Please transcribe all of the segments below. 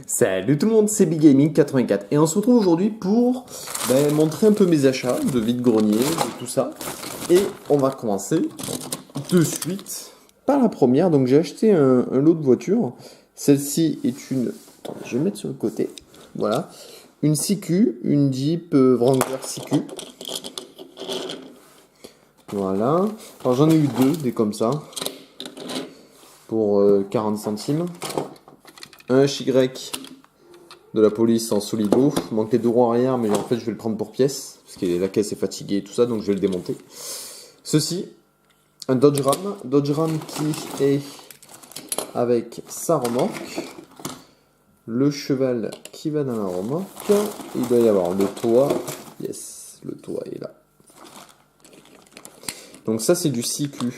Salut tout le monde, c'est Big Gaming 84 et on se retrouve aujourd'hui pour montrer un peu mes achats de vide-grenier, de tout ça. Et on va commencer de suite par la première. Donc j'ai acheté un lot de voitures. Celle-ci est une... Attends, je vais le mettre sur le côté. Voilà. Une CQ, une Jeep Wrangler CQ. Voilà. Alors j'en ai eu deux, des comme ça. Pour 40 centimes. Un HY de la police en solido. Il manque les deux roues arrière, mais en fait je vais le prendre pour pièce. Parce que la caisse est fatiguée et tout ça, donc je vais le démonter. Ceci, un Dodge Ram. Dodge Ram qui est avec sa remorque. Le cheval qui va dans la remorque. Il doit y avoir le toit. Yes, le toit est là. Donc ça c'est du CQ.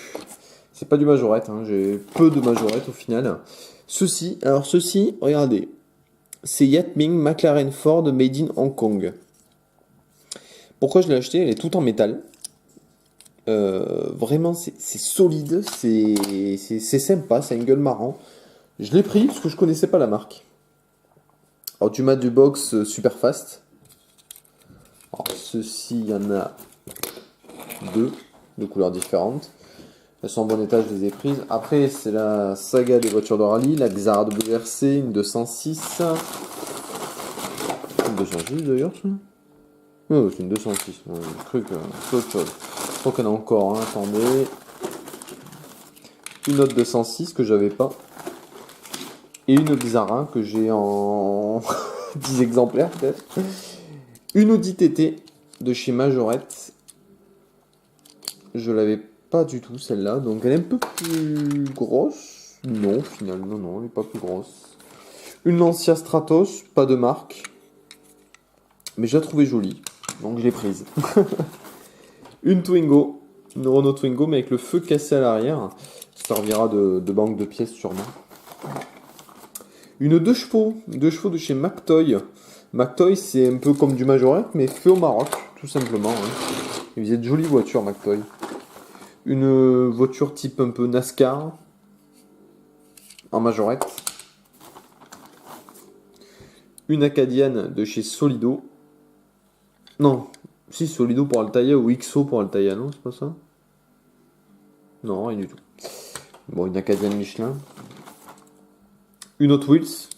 C'est pas du majorette, hein. J'ai peu de majorette au final. Ceci, regardez. C'est Yatming McLaren Ford Made in Hong Kong. Pourquoi je l'ai acheté? Elle est toute en métal. Vraiment, c'est solide, c'est sympa, c'est une gueule marrant. Je l'ai pris parce que je connaissais pas la marque. Alors, tu m'as du box super fast. Alors, ceci, il y en a deux de couleurs différentes. Elles sont en bon état, je les ai prises. Après, c'est la saga des voitures de rallye, la Xara WRC, une 206. Une 206 d'ailleurs, ça? Oh, c'est une 206. Ouais, le truc, c'est autre chose. Je crois qu'il y en a encore, hein. Attendez. Une autre 206 que j'avais pas. Et une Xara que j'ai en 10 exemplaires peut-être. Une Audi TT de chez Majorette. Je l'avais pas du tout celle-là, donc elle est un peu plus grosse. Non, finalement, non, elle n'est pas plus grosse. Une Lancia Stratos, pas de marque. Mais je la trouvais jolie, donc je l'ai prise. Une Twingo, une Renault Twingo, mais avec le feu cassé à l'arrière. Ça servira de banque de pièces sûrement. Une 2 chevaux de chez McToy. McToy, c'est un peu comme du Majorette, mais fait au Maroc, tout simplement. Hein. Ils faisaient de jolies voitures, McToy. Une voiture type un peu NASCAR, en Majorette. Une Acadiane de chez Solido. Non, si Solido pour Altaïa ou XO pour Altaïa, non, c'est pas ça? Non, rien du tout. Bon, une Acadiane Michelin. Une Hot Wheels,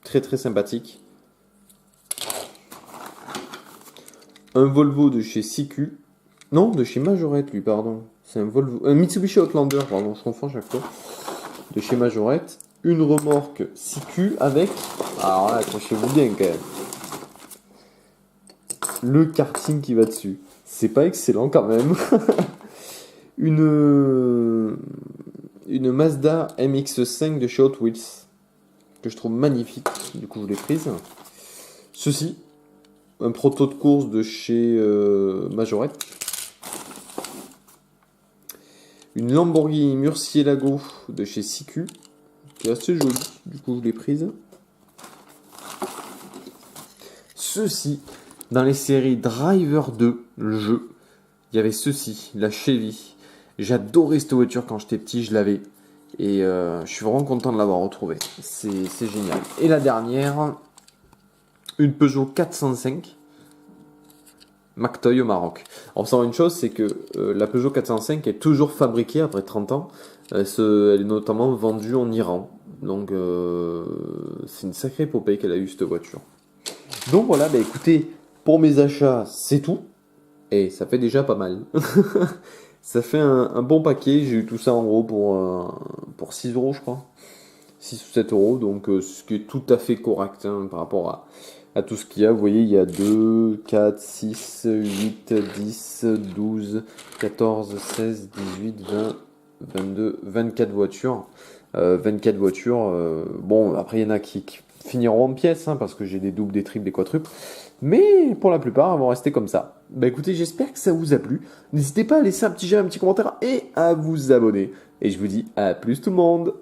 très très sympathique. Un Volvo de chez CQ. Non, de chez Majorette, lui, pardon. C'est un Volvo. Un Mitsubishi Outlander, pardon, je confonds chaque fois. De chez Majorette. Une remorque CQ avec. Alors là, accrochez-vous bien quand même. Le karting qui va dessus. C'est pas excellent quand même. une Mazda MX-5 de chez Hot Wheels. Que je trouve magnifique. Du coup, je l'ai prise. Ceci. Un proto de course de chez Majorette. Une Lamborghini Murcielago de chez CQ. Qui est assez jolie. Du coup, je l'ai prise. Ceci. Dans les séries Driver 2, le jeu, il y avait ceci, la Chevy. J'adorais cette voiture quand j'étais petit, je l'avais. Et je suis vraiment content de l'avoir retrouvée. C'est génial. Et la dernière, une Peugeot 405 McToy au Maroc. On sent une chose, c'est que la Peugeot 405 est toujours fabriquée après 30 ans. Elle est notamment vendue en Iran. Donc c'est une sacrée épopée qu'elle a eu cette voiture. Donc voilà, bah écoutez, pour mes achats, c'est tout. Et ça fait déjà pas mal. Ça fait un bon paquet. J'ai eu tout ça en gros pour 6 euros, je crois. 6 ou 7 euros. Donc ce qui est tout à fait correct hein, par rapport à tout ce qu'il y a. Vous voyez, il y a 2, 4, 6, 8, 10, 12, 14, 16, 18, 20, 22, 24 voitures. 24 voitures. Bon, après, il y en a qui finiront en pièces, hein, parce que j'ai des doubles, des triples, des quadruples. Mais pour la plupart, elles vont rester comme ça. Bah écoutez, j'espère que ça vous a plu. N'hésitez pas à laisser un petit j'aime, un petit commentaire et à vous abonner. Et je vous dis à plus tout le monde.